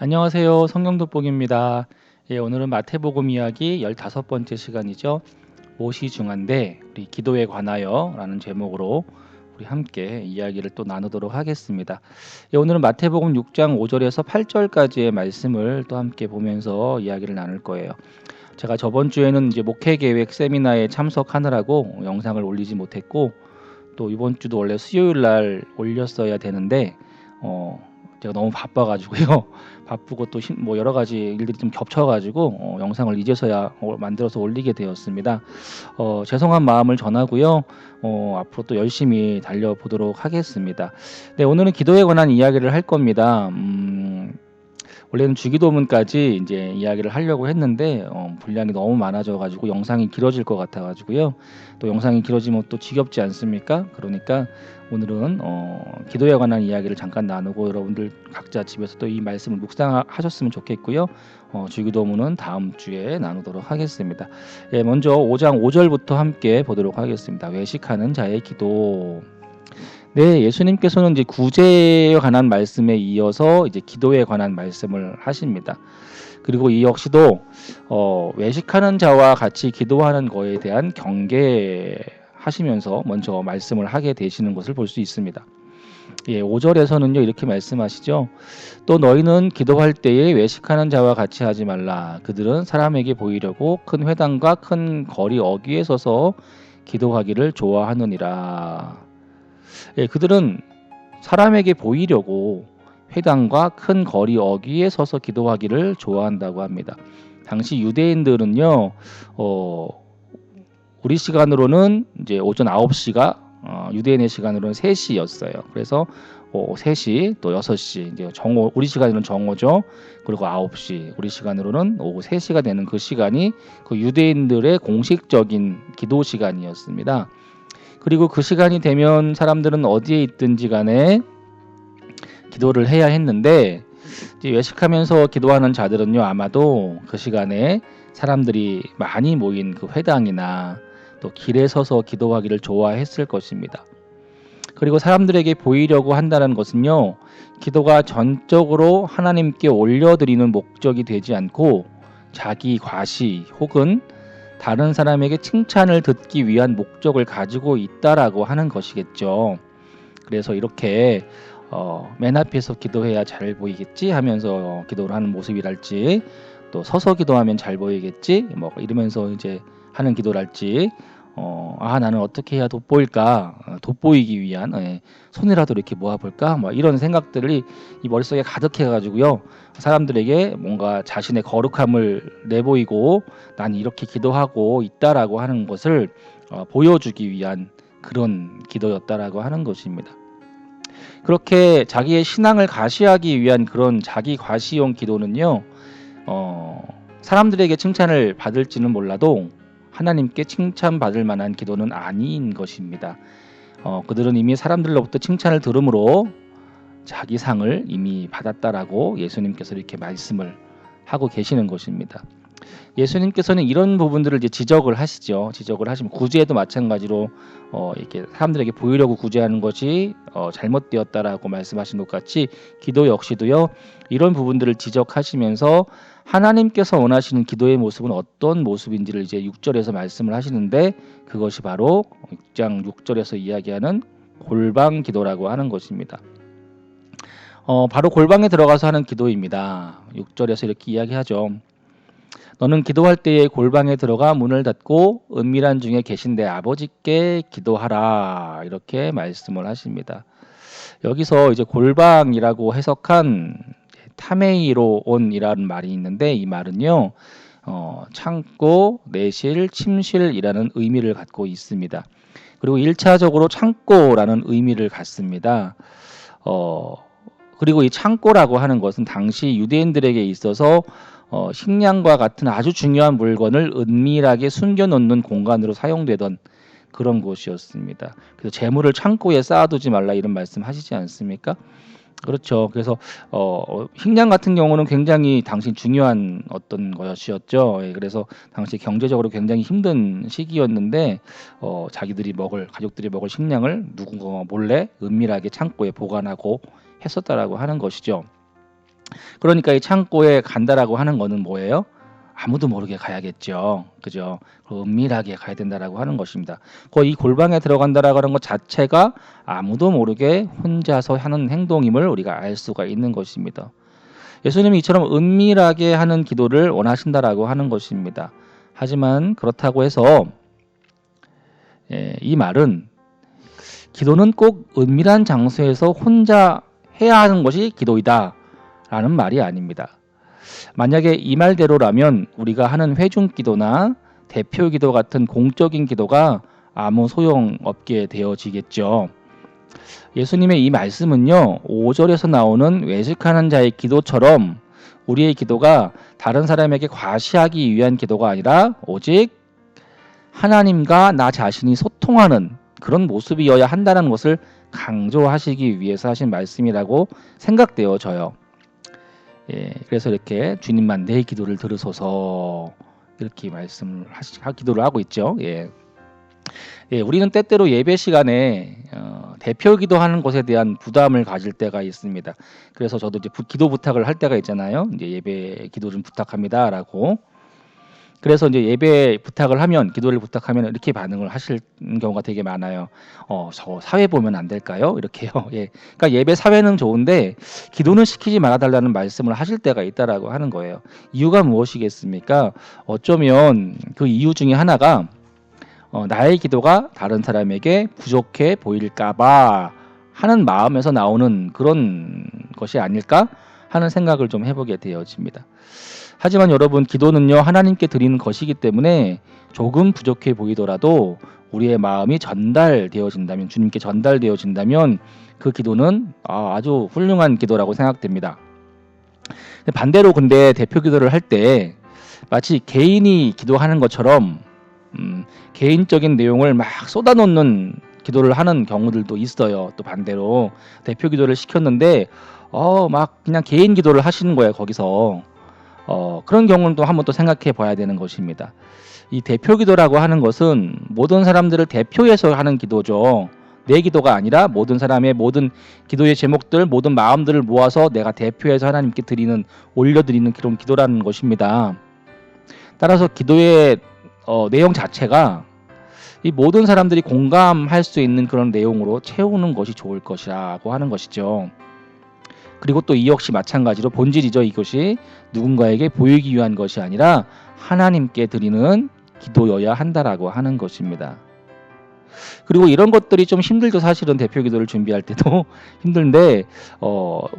안녕하세요. 성경돋보기입니다. 예, 오늘은 마태복음 이야기 15번째 시간이죠. 무엇이 중한데 우리 기도에 관하여 라는 제목으로 우리 함께 이야기를 또 나누도록 하겠습니다. 예, 오늘은 마태복음 6장 5절에서 8절까지의 말씀을 또 함께 보면서 이야기를 나눌 거예요. 제가 저번 주에는 이제 목회 계획 세미나에 참석하느라고 영상을 올리지 못했고, 또 이번 주도 원래 수요일 날 올렸어야 되는데 제가 너무 바빠가지고요. 바쁘고 또 뭐 여러 가지 일들이 좀 겹쳐가지고 영상을 이제서야 만들어서 올리게 되었습니다. 죄송한 마음을 전하고요. 앞으로 또 열심히 달려보도록 하겠습니다. 네, 오늘은 기도에 관한 이야기를 할 겁니다. 원래는 주기도문까지 이제 이야기를 하려고 했는데 분량이 너무 많아져 가지고 영상이 길어질 것 같아 가지고요. 또 영상이 길어지면 또 지겹지 않습니까? 그러니까 오늘은 기도에 관한 이야기를 잠깐 나누고 여러분들 각자 집에서 또 이 말씀을 묵상하셨으면 좋겠고요. 주기도문은 다음 주에 나누도록 하겠습니다. 예, 먼저 5장 5절부터 함께 보도록 하겠습니다. 외식하는 자의 기도. 네, 예수님께서는 이제 구제에 관한 말씀에 이어서 이제 기도에 관한 말씀을 하십니다. 그리고 이 역시도 외식하는 자와 같이 기도하는 거에 대한 경계하시면서 먼저 말씀을 하게 되시는 것을 볼 수 있습니다. 예, 5절에서는요 이렇게 말씀하시죠. 또 너희는 기도할 때에 외식하는 자와 같이 하지 말라. 그들은 사람에게 보이려고 큰 회당과 큰 거리 어귀에 서서 기도하기를 좋아하느니라. 예, 그들은 사람에게 보이려고 회당과 큰 거리 어귀에 서서 기도하기를 좋아한다고 합니다. 당시 유대인들은요, 우리 시간으로는 이제 오전 9시가 유대인의 시간으로는 3시였어요. 그래서 3시 또 6시 이제 정오, 우리 시간으로는 정오죠. 그리고 9시 우리 시간으로는 오후 3시가 되는 그 시간이 그 유대인들의 공식적인 기도 시간이었습니다. 그리고 그 시간이 되면 사람들은 어디에 있든지 간에 기도를 해야 했는데, 이제 외식하면서 기도하는 자들은요 아마도 그 시간에 사람들이 많이 모인 그 회당이나 또 길에 서서 기도하기를 좋아했을 것입니다. 그리고 사람들에게 보이려고 한다는 것은요, 기도가 전적으로 하나님께 올려드리는 목적이 되지 않고 자기 과시 혹은 다른 사람에게 칭찬을 듣기 위한 목적을 가지고 있다라고 하는 것이겠죠. 그래서 이렇게 맨 앞에서 기도해야 잘 보이겠지 하면서 기도를 하는 모습이랄지, 또 서서 기도하면 잘 보이겠지 뭐 이러면서 이제 하는 기도랄지, 나는 어떻게 해야 돋보일까, 돋보이기 위한 손이라도 이렇게 모아볼까 뭐 이런 생각들이 이 머릿속에 가득해 가지고요, 사람들에게 뭔가 자신의 거룩함을 내보이고 난 이렇게 기도하고 있다라고 하는 것을 보여주기 위한 그런 기도였다라고 하는 것입니다. 그렇게 자기의 신앙을 가시하기 위한 그런 자기 과시용 기도는요, 사람들에게 칭찬을 받을지는 몰라도 하나님께 칭찬받을 만한 기도는 아닌 것입니다. 그들은 이미 사람들로부터 칭찬을 들음으로 자기 상을 이미 받았다라고 예수님께서 이렇게 말씀을 하고 계시는 것입니다. 예수님께서는 이런 부분들을 이제 지적을 하시죠. 지적을 하시면 구제도 마찬가지로 이렇게 사람들에게 보이려고 구제하는 것이 잘못되었다라고 말씀하신 것 같이 기도 역시도요, 이런 부분들을 지적하시면서 하나님께서 원하시는 기도의 모습은 어떤 모습인지를 이제 6절에서 말씀을 하시는데, 그것이 바로 6장 6절에서 이야기하는 골방 기도라고 하는 것입니다. 바로 골방에 들어가서 하는 기도입니다. 6절에서 이렇게 이야기하죠. 너는 기도할 때에 골방에 들어가 문을 닫고 은밀한 중에 계신 내 아버지께 기도하라, 이렇게 말씀을 하십니다. 여기서 이제 골방이라고 해석한 타메이로온이라는 말이 있는데, 이 말은요 창고, 내실, 침실이라는 의미를 갖고 있습니다. 그리고 1차적으로 창고라는 의미를 갖습니다. 그리고 이 창고라고 하는 것은 당시 유대인들에게 있어서 식량과 같은 아주 중요한 물건을 은밀하게 숨겨놓는 공간으로 사용되던 그런 곳이었습니다. 그래서 재물을 창고에 쌓아두지 말라 이런 말씀 하시지 않습니까? 그렇죠. 그래서 식량 같은 경우는 굉장히 당시 중요한 어떤 것이었죠. 예, 그래서 당시 경제적으로 굉장히 힘든 시기였는데 가족들이 먹을 식량을 누군가 몰래 은밀하게 창고에 보관하고 했었다라고 하는 것이죠. 그러니까 이 창고에 간다라고 하는 거는 뭐예요? 아무도 모르게 가야겠죠. 그죠? 은밀하게 가야 된다라고 하는 것입니다. 이 골방에 들어간다라고 하는 것 자체가 아무도 모르게 혼자서 하는 행동임을 우리가 알 수가 있는 것입니다. 예수님이 이처럼 은밀하게 하는 기도를 원하신다라고 하는 것입니다. 하지만 그렇다고 해서 이 말은 기도는 꼭 은밀한 장소에서 혼자 해야 하는 것이 기도이다 라는 말이 아닙니다. 만약에 이 말대로라면 우리가 하는 회중 기도나 대표 기도 같은 공적인 기도가 아무 소용없게 되어지겠죠. 예수님의 이 말씀은요, 5절에서 나오는 외식하는 자의 기도처럼 우리의 기도가 다른 사람에게 과시하기 위한 기도가 아니라 오직 하나님과 나 자신이 소통하는 그런 모습이어야 한다는 것을 강조하시기 위해서 하신 말씀이라고 생각되어져요. 그래서 이렇게 주님만 내 기도를 들으소서 이렇게 말씀을 기도를 하고 있죠. 우리는 때때로 예배 시간에 대표 기도하는 것에 대한 부담을 가질 때가 있습니다. 그래서 저도 이제 기도 부탁을 할 때가 있잖아요. 이제 예배 기도 좀 부탁합니다라고. 그래서 이제 예배 부탁을 하면 기도를 부탁하면 이렇게 반응을 하실 경우가 되게 많아요. 저 사회 보면 안 될까요? 이렇게요. 그러니까 예배 사회는 좋은데 기도는 시키지 말아 달라는 말씀을 하실 때가 있다라고 하는 거예요. 이유가 무엇이겠습니까? 어쩌면 그 이유 중에 하나가 나의 기도가 다른 사람에게 부족해 보일까봐 하는 마음에서 나오는 그런 것이 아닐까 하는 생각을 좀 해보게 되어집니다. 하지만 여러분, 기도는요 하나님께 드리는 것이기 때문에 조금 부족해 보이더라도 우리의 마음이 전달되어진다면, 주님께 전달되어진다면 그 기도는 아주 훌륭한 기도라고 생각됩니다. 반대로 근데 대표 기도를 할 때 마치 개인이 기도하는 것처럼 개인적인 내용을 막 쏟아놓는 기도를 하는 경우들도 있어요. 또 반대로 대표 기도를 시켰는데 막 그냥 개인 기도를 하시는 거예요. 거기서 그런 경우는 또 한번 또 생각해 봐야 되는 것입니다. 이 대표 기도라고 하는 것은 모든 사람들을 대표해서 하는 기도죠. 내 기도가 아니라 모든 사람의 모든 기도의 제목들, 모든 마음들을 모아서 내가 대표해서 하나님께 올려드리는 그런 기도라는 것입니다. 따라서 기도의 내용 자체가 이 모든 사람들이 공감할 수 있는 그런 내용으로 채우는 것이 좋을 것이라고 하는 것이죠. 그리고 또 이 역시 마찬가지로 본질이죠. 이것이 누군가에게 보이기 위한 것이 아니라 하나님께 드리는 기도여야 한다라고 하는 것입니다. 그리고 이런 것들이 좀 힘들죠. 사실은 대표 기도를 준비할 때도 힘든데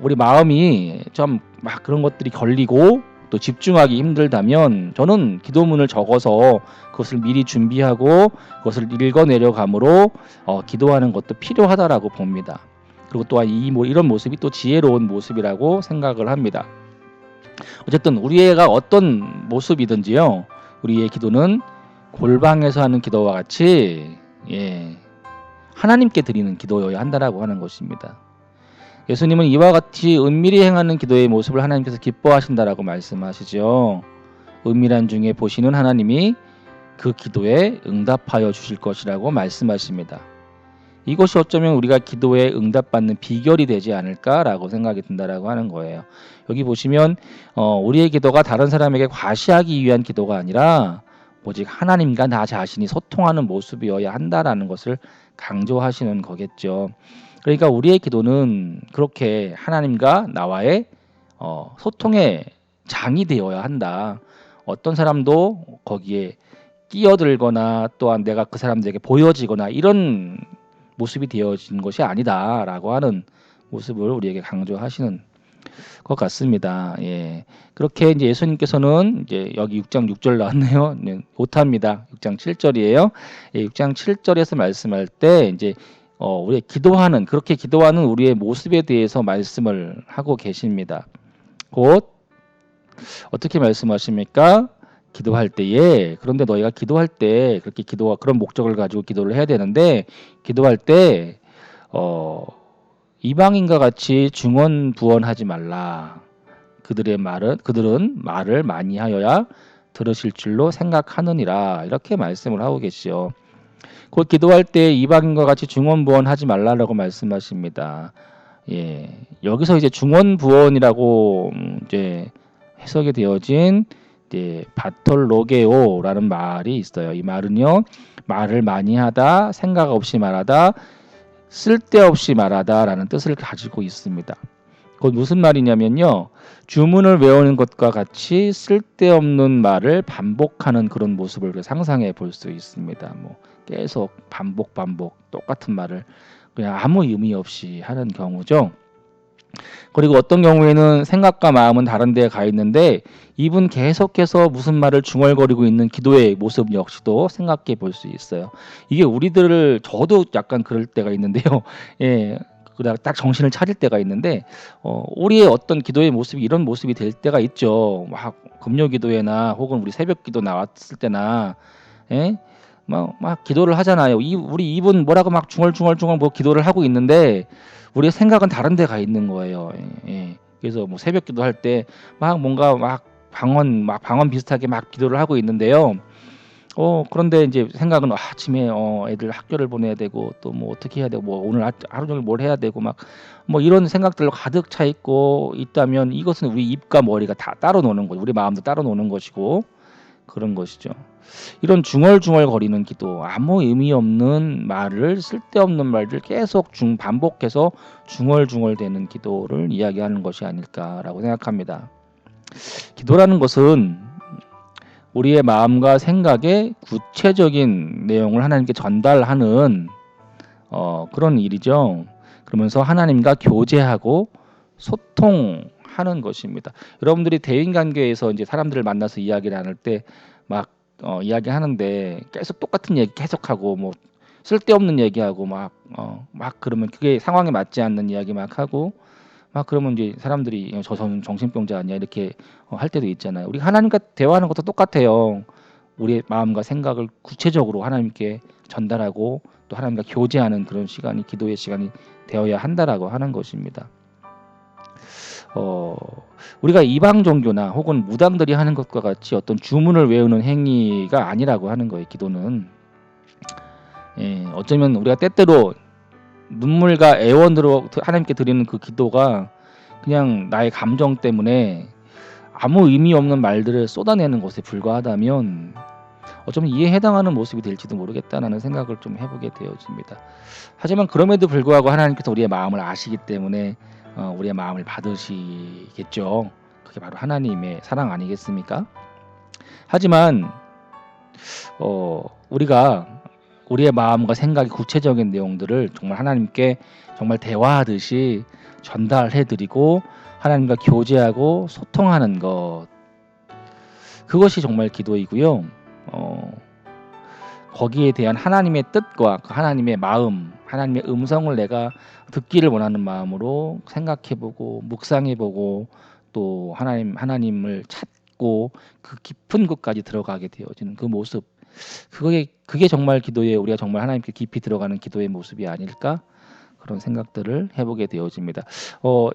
우리 마음이 좀 막 그런 것들이 걸리고 또 집중하기 힘들다면 저는 기도문을 적어서 그것을 미리 준비하고 그것을 읽어내려감으로 기도하는 것도 필요하다라고 봅니다. 그리고 또한 이런 모습이 또 지혜로운 모습이라고 생각을 합니다. 어쨌든 우리가 어떤 모습이든지요, 우리의 기도는 골방에서 하는 기도와 같이 하나님께 드리는 기도여야 한다라고 하는 것입니다. 예수님은 이와 같이 은밀히 행하는 기도의 모습을 하나님께서 기뻐하신다라고 말씀하시죠. 은밀한 중에 보시는 하나님이 그 기도에 응답하여 주실 것이라고 말씀하십니다. 이것이 어쩌면 우리가 기도에 응답받는 비결이 되지 않을까라고 생각이 든다라고 하는 거예요. 여기 보시면 우리의 기도가 다른 사람에게 과시하기 위한 기도가 아니라 오직 하나님과 나 자신이 소통하는 모습이어야 한다라는 것을 강조하시는 거겠죠. 그러니까 우리의 기도는 그렇게 하나님과 나와의 소통의 장이 되어야 한다. 어떤 사람도 거기에 끼어들거나 또한 내가 그 사람들에게 보여지거나 이런 모습이 되어진 것이 아니다라고 하는 모습을 우리에게 강조하시는 것 같습니다. 그렇게 이제 예수님께서는 이제 여기 6장 6절 나왔네요. 오타입니다. 6장 7절이에요. 6장 7절에서 말씀할 때 이제 우리 그렇게 기도하는 우리의 모습에 대해서 말씀을 하고 계십니다. 곧 어떻게 말씀하십니까? 기도할 때에, 그런데 너희가 기도할 때 그렇게 그런 목적을 가지고 기도를 해야 되는데, 기도할 때 이방인과 같이 중언부언하지 말라. 그들은 말을 많이 하여야 들으실 줄로 생각하느니라. 이렇게 말씀을 하고 계시죠. 곧 기도할 때 이방인과 같이 중언부언하지 말라라고 말씀하십니다. 예, 여기서 이제 중원부원이라고 이제 해석이 되어진 이제 바톨로게오라는 말이 있어요. 이 말은요, 말을 많이 하다, 생각 없이 말하다, 쓸데없이 말하다라는 뜻을 가지고 있습니다. 그건 무슨 말이냐면요, 주문을 외우는 것과 같이 쓸데없는 말을 반복하는 그런 모습을 상상해 볼 수 있습니다. 뭐 계속 반복 똑같은 말을 그냥 아무 의미 없이 하는 경우죠. 그리고 어떤 경우에는 생각과 마음은 다른 데에 가 있는데 이분 계속해서 무슨 말을 중얼거리고 있는 기도의 모습 역시도 생각해 볼 수 있어요. 이게 우리들을 저도 약간 그럴 때가 있는데요. 예. 그다가 딱 정신을 차릴 때가 있는데 우리의 어떤 기도의 모습이 이런 모습이 될 때가 있죠. 막 금요 기도회나 혹은 우리 새벽 기도 나왔을 때나 예? 막 기도를 하잖아요. 우리 이분 뭐라고 막 중얼중얼 뭐 기도를 하고 있는데 우리의 생각은 다른 데 가 있는 거예요. 예. 그래서 뭐 새벽 기도할 때 막 뭔가 막 방언 비슷하게 막 기도를 하고 있는데요. 그런데 이제 생각은 아침에 애들 학교를 보내야 되고 또 뭐 어떻게 해야 되고 뭐 오늘 하루 종일 뭘 해야 되고 막 뭐 이런 생각들로 가득 차 있고 있다면 이것은 우리 입과 머리가 다 따로 노는 거죠. 우리 마음도 따로 노는 것이고 그런 것이죠. 이런 중얼중얼거리는 기도, 아무 의미 없는 말을 쓸데없는 말들 계속 반복해서 중얼중얼대는 기도를 이야기하는 것이 아닐까라고 생각합니다. 기도라는 것은 우리의 마음과 생각의 구체적인 내용을 하나님께 전달하는 그런 일이죠. 그러면서 하나님과 교제하고 소통하는 것입니다. 여러분들이 대인관계에서 이제 사람들을 만나서 이야기를 나눌 때 막 이야기하는데 계속 똑같은 얘기 계속하고 뭐 쓸데없는 얘기하고 막 그러면 그게 상황에 맞지 않는 이야기 막 하고 막 그러면 이제 사람들이 저는 정신병자 아니야 이렇게 할 때도 있잖아요. 우리 하나님과 대화하는 것도 똑같아요. 우리의 마음과 생각을 구체적으로 하나님께 전달하고 또 하나님과 교제하는 그런 시간이 기도의 시간이 되어야 한다라고 하는 것입니다. 우리가 이방 종교나 혹은 무당들이 하는 것과 같이 어떤 주문을 외우는 행위가 아니라고 하는 거예요. 기도는 어쩌면 우리가 때때로 눈물과 애원으로 하나님께 드리는 그 기도가 그냥 나의 감정 때문에 아무 의미 없는 말들을 쏟아내는 것에 불과하다면 어쩌면 이에 해당하는 모습이 될지도 모르겠다는 생각을 좀 해보게 되어집니다. 하지만 그럼에도 불구하고 하나님께서 우리의 마음을 아시기 때문에 우리의 마음을 받으시겠죠. 그게 바로 하나님의 사랑 아니겠습니까? 하지만 우리가 우리의 마음과 생각의 구체적인 내용들을 정말 하나님께 정말 대화하듯이 전달해드리고 하나님과 교제하고 소통하는 것, 그것이 정말 기도이고요. 거기에 대한 하나님의 뜻과 하나님의 마음, 하나님의 음성을 내가 듣기를 원하는 마음으로 생각해보고 묵상해보고 또 하나님을 찾고 그 깊은 곳까지 들어가게 되어지는 그 모습, 그게 정말 기도에 우리가 정말 하나님께 깊이 들어가는 기도의 모습이 아닐까 그런 생각들을 해보게 되어집니다.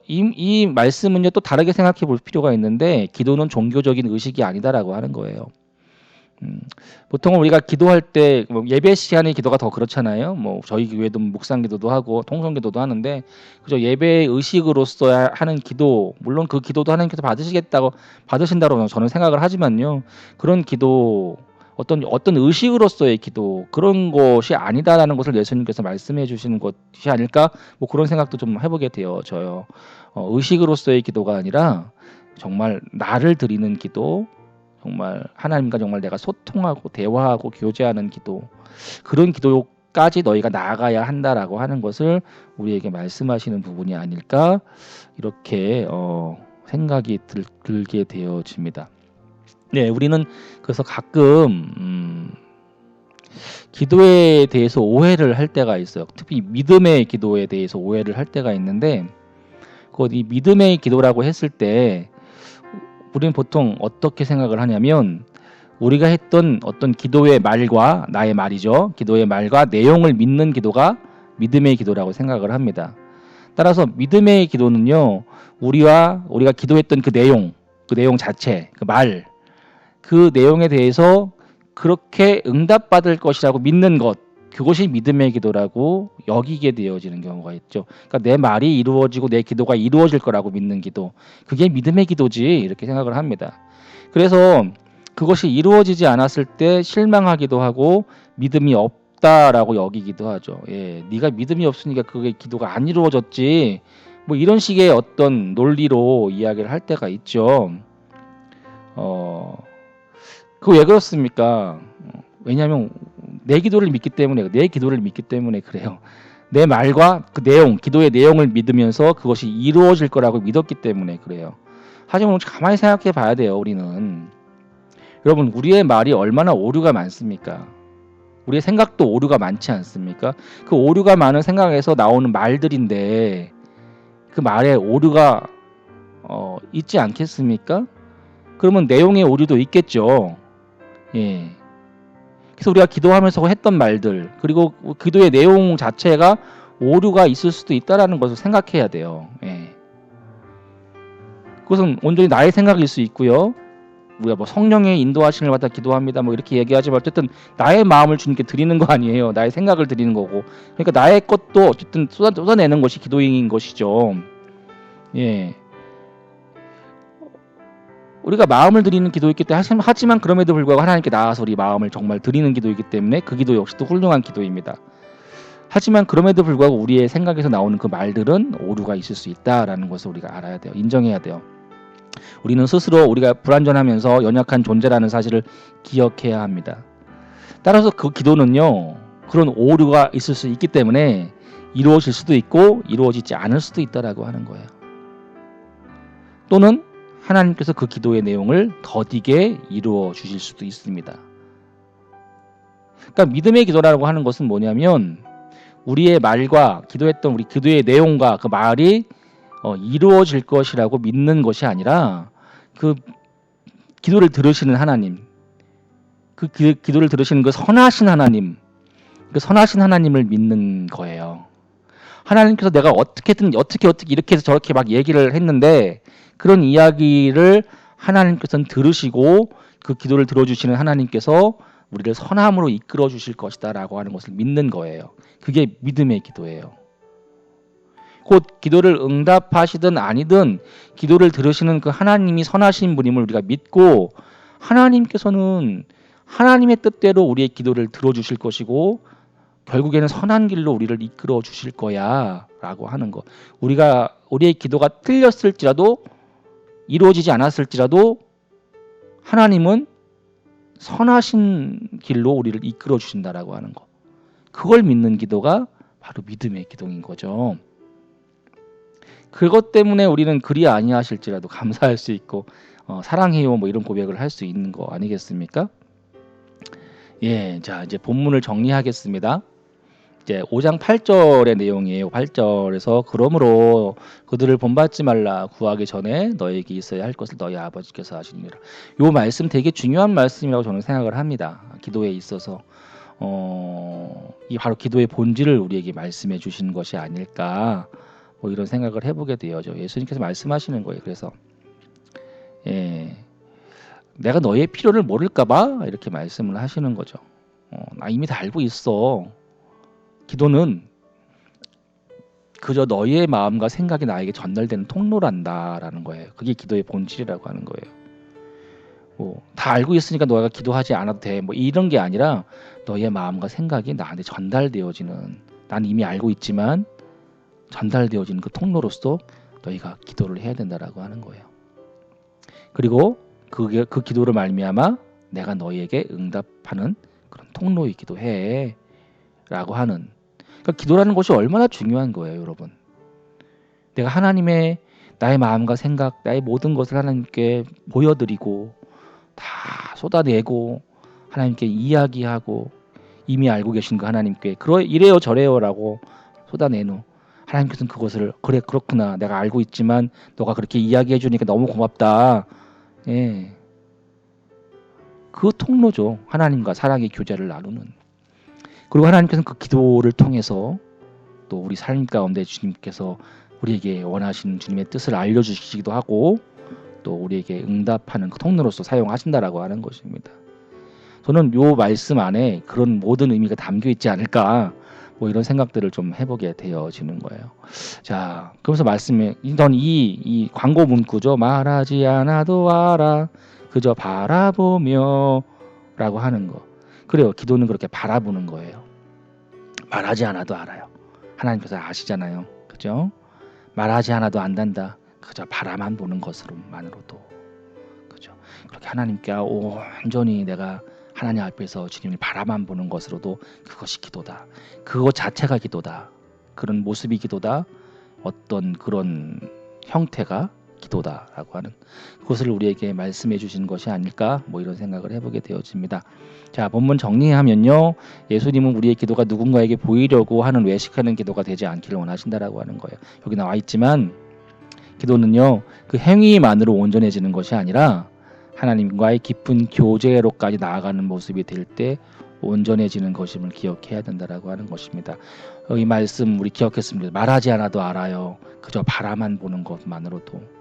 이 말씀은요 또 다르게 생각해 볼 필요가 있는데 기도는 종교적인 의식이 아니다라고 하는 거예요. 보통 우리가 기도할 때 예배 시간의 기도가 더 그렇잖아요. 뭐 저희 교회도 묵상 기도도 하고 통성 기도도 하는데 그저 예배의 의식으로서 하는 기도, 물론 그 기도도 하나님께서 받으신다고 저는 생각을 하지만요. 그런 기도 어떤 의식으로서의 기도 그런 것이 아니다라는 것을 예수님께서 말씀해 주시는 것이 아닐까 뭐 그런 생각도 좀 해보게 되어져요. 의식으로서의 기도가 아니라 정말 나를 드리는 기도, 정말 하나님과 정말 내가 소통하고 대화하고 교제하는 기도, 그런 기도까지 너희가 나아가야 한다라고 하는 것을 우리에게 말씀하시는 부분이 아닐까 이렇게 생각이 들게 되어집니다. 네, 우리는 그래서 가끔 기도에 대해서 오해를 할 때가 있어요. 특히 믿음의 기도에 대해서 오해를 할 때가 있는데 이 믿음의 기도라고 했을 때 우리는 보통 어떻게 생각을 하냐면 우리가 했던 어떤 기도의 말과 나의 말이죠. 기도의 말과 내용을 믿는 기도가 믿음의 기도라고 생각을 합니다. 따라서 믿음의 기도는요. 우리가 기도했던 그 내용 자체, 그 내용에 대해서 그렇게 응답받을 것이라고 믿는 것, 그것이 믿음의 기도라고 여기게 되어지는 경우가 있죠. 그러니까 내 말이 이루어지고 내 기도가 이루어질 거라고 믿는 기도. 그게 믿음의 기도지 이렇게 생각을 합니다. 그래서 그것이 이루어지지 않았을 때 실망하기도 하고 믿음이 없다라고 여기기도 하죠. 예, 네가 믿음이 없으니까 그게 기도가 안 이루어졌지. 뭐 이런 식의 어떤 논리로 이야기를 할 때가 있죠. 그거 왜 그렇습니까? 왜냐하면 내 기도를 믿기 때문에 그래요. 내 말과 그 내용, 기도의 내용을 믿으면서 그것이 이루어질 거라고 믿었기 때문에 그래요. 하지만 가만히 생각해 봐야 돼요. 우리는 여러분, 우리의 말이 얼마나 오류가 많습니까? 우리의 생각도 오류가 많지 않습니까? 그 오류가 많은 생각에서 나오는 말들인데 그 말에 오류가 있지 않겠습니까? 그러면 내용의 오류도 있겠죠. 예. 그래서 우리가 기도하면서 했던 말들, 그리고 기도의 내용 자체가 오류가 있을 수도 있다라는 것을 생각해야 돼요. 예. 그것은 온전히 나의 생각일 수 있고요. 우리가 뭐 성령의 인도하심을 받아 기도합니다 뭐 이렇게 얘기하지만 어쨌든 나의 마음을 주님께 드리는 거 아니에요. 나의 생각을 드리는 거고. 그러니까 나의 것도 어쨌든 쏟아내는 것이 기도인 것이죠. 예. 우리가 마음을 드리는 기도이기 때문에 하지만 그럼에도 불구하고 하나님께 나아서 우리 마음을 정말 드리는 기도이기 때문에 그 기도 역시 또 훌륭한 기도입니다. 하지만 그럼에도 불구하고 우리의 생각에서 나오는 그 말들은 오류가 있을 수 있다라는 것을 우리가 알아야 돼요. 인정해야 돼요. 우리는 스스로 우리가 불완전하면서 연약한 존재라는 사실을 기억해야 합니다. 따라서 그 기도는요, 그런 오류가 있을 수 있기 때문에 이루어질 수도 있고 이루어지지 않을 수도 있다라고 하는 거예요. 또는 하나님께서 그 기도의 내용을 더디게 이루어 주실 수도 있습니다. 그러니까 믿음의 기도라고 하는 것은 뭐냐면 우리의 말과 기도했던 우리 기도의 내용과 그 말이 이루어질 것이라고 믿는 것이 아니라 그 기도를 들으시는 하나님, 그 기도를 들으시는 그 선하신 하나님, 그 선하신 하나님을 믿는 거예요. 하나님께서 내가 어떻게든 어떻게 이렇게 해서 저렇게 막 얘기를 했는데 그런 이야기를 하나님께서는 들으시고 그 기도를 들어주시는 하나님께서 우리를 선함으로 이끌어 주실 것이다 라고 하는 것을 믿는 거예요. 그게 믿음의 기도예요. 곧 기도를 응답하시든 아니든 기도를 들으시는 그 하나님이 선하신 분임을 우리가 믿고 하나님께서는 하나님의 뜻대로 우리의 기도를 들어주실 것이고 결국에는 선한 길로 우리를 이끌어 주실 거야 라고 하는 것. 우리의 기도가 틀렸을지라도 이루어지지 않았을지라도 하나님은 선하신 길로 우리를 이끌어 주신다라고 하는 것. 그걸 믿는 기도가 바로 믿음의 기도인 거죠. 그것 때문에 우리는 그리 아니하실지라도 감사할 수 있고 사랑해요 뭐 이런 고백을 할 수 있는 거 아니겠습니까? 예, 자 이제 본문을 정리하겠습니다. 이제 5장 8절의 내용이에요. 8절에서 그러므로 그들을 본받지 말라 구하기 전에 너에게 있어야 할 것을 너희 아버지께서 하시니라. 요 말씀 되게 중요한 말씀이라고 저는 생각을 합니다. 기도에 있어서 이 바로 기도의 본질을 우리에게 말씀해 주시는 것이 아닐까 뭐 이런 생각을 해보게 되어죠. 예수님께서 말씀하시는 거예요. 그래서 내가 너의 필요를 모를까봐 이렇게 말씀을 하시는 거죠. 나 이미 다 알고 있어. 기도는 그저 너희의 마음과 생각이 나에게 전달되는 통로란다라는 거예요. 그게 기도의 본질이라고 하는 거예요. 다 알고 있으니까 너가 기도하지 않아도 돼. 뭐 이런 게 아니라 너희의 마음과 생각이 나한테 전달되어지는, 난 이미 알고 있지만 전달되어지는 그 통로로서 너희가 기도를 해야 된다라고 하는 거예요. 그리고 그 기도를 말미암아 내가 너희에게 응답하는 그런 통로이기도 해 라고 하는, 그러니까 기도라는 것이 얼마나 중요한 거예요, 여러분. 내가 하나님의 나의 마음과 생각, 나의 모든 것을 하나님께 보여드리고 다 쏟아내고 하나님께 이야기하고 이미 알고 계신 그 하나님께 이래요 저래요라고 쏟아내는 하나님께서는 그것을 그래 그렇구나 내가 알고 있지만 너가 그렇게 이야기해 주니까 너무 고맙다. 예. 그 통로죠. 하나님과 사랑의 교제를 나누는. 그리고 하나님께서는 그 기도를 통해서 또 우리 삶 가운데 주님께서 우리에게 원하시는 주님의 뜻을 알려주시기도 하고 또 우리에게 응답하는 그 통로로서 사용하신다라고 하는 것입니다. 저는 요 말씀 안에 그런 모든 의미가 담겨 있지 않을까, 뭐 이런 생각들을 좀 해보게 되어지는 거예요. 자, 그러면서 말씀에 이던 이 광고 문구죠. 말하지 않아도 알아, 그저 바라보며 라고 하는 거. 그래요. 기도는 그렇게 바라보는 거예요. 말하지 않아도 알아요. 하나님께서 아시잖아요. 그죠? 말하지 않아도 안단다. 그저 바라만 보는 것으로만으로도. 그죠? 그렇게 하나님께 온전히 내가 하나님 앞에서 주님을 바라만 보는 것으로도 그것이 기도다. 그것 자체가 기도다. 그런 모습이 기도다. 어떤 그런 형태가 기도다라고 하는 그것을 우리에게 말씀해 주시는 것이 아닐까, 뭐 이런 생각을 해보게 되어집니다. 자, 본문 정리하면요, 예수님은 우리의 기도가 누군가에게 보이려고 하는 외식하는 기도가 되지 않기를 원하신다라고 하는 거예요. 여기 나와 있지만 기도는요, 그 행위만으로 온전해지는 것이 아니라 하나님과의 깊은 교제로까지 나아가는 모습이 될 때 온전해지는 것임을 기억해야 된다라고 하는 것입니다. 이 말씀 우리 기억했습니다. 말하지 않아도 알아요. 그저 바라만 보는 것만으로도.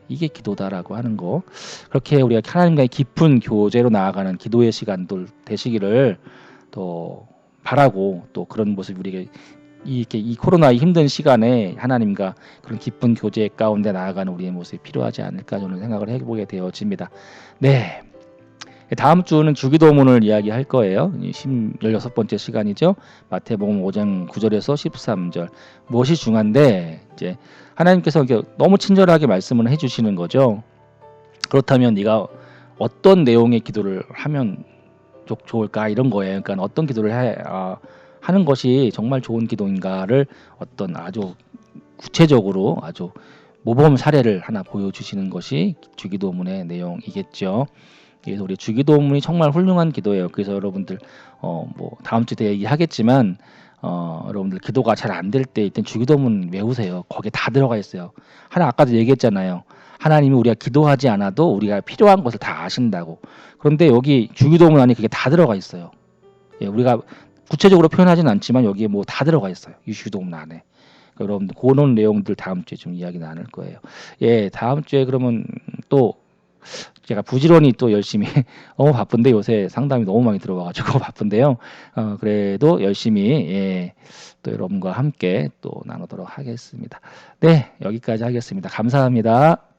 이게 기도다라고 하는 거. 그렇게 우리가 하나님과의 깊은 교제로 나아가는 기도의 시간들 되시기를 또 바라고, 또 그런 모습이 우리에게 이렇게 이 코로나의 힘든 시간에 하나님과 그런 깊은 교제 가운데 나아가는 우리의 모습이 필요하지 않을까 저는 생각을 해보게 되어집니다. 네. 다음 주는 주기도문을 이야기할 거예요. 16번째 시간이죠. 마태복음 5장 9절에서 13절. 무엇이 중요한데 이제 하나님께서 너무 친절하게 말씀을 해주시는 거죠. 그렇다면 네가 어떤 내용의 기도를 하면 좋을까, 이런 거예요. 그러니까 어떤 기도를 하는 것이 정말 좋은 기도인가를 어떤 아주 구체적으로 아주 모범 사례를 하나 보여주시는 것이 주기도문의 내용이겠죠. 그래서 우리 주기도문이 정말 훌륭한 기도예요. 그래서 여러분들 뭐 다음 주에 얘기하겠지만 여러분들 기도가 잘 안 될 때 일단 주기도문 외우세요. 거기에 다 들어가 있어요. 아까도 얘기했잖아요. 하나님이 우리가 기도하지 않아도 우리가 필요한 것을 다 아신다고. 그런데 여기 주기도문 안에 그게 다 들어가 있어요. 예, 우리가 구체적으로 표현하지는 않지만 여기에 뭐 다 들어가 있어요. 이 주기도문 안에. 그러니까 여러분들 그런 내용들 다음 주에 좀 이야기 나눌 거예요. 예, 다음 주에 그러면 또 제가 부지런히 또 열심히 너무 바쁜데 요새 상담이 너무 많이 들어와가지고 바쁜데요. 그래도 열심히 또 여러분과 함께 또 나누도록 하겠습니다. 네, 여기까지 하겠습니다. 감사합니다.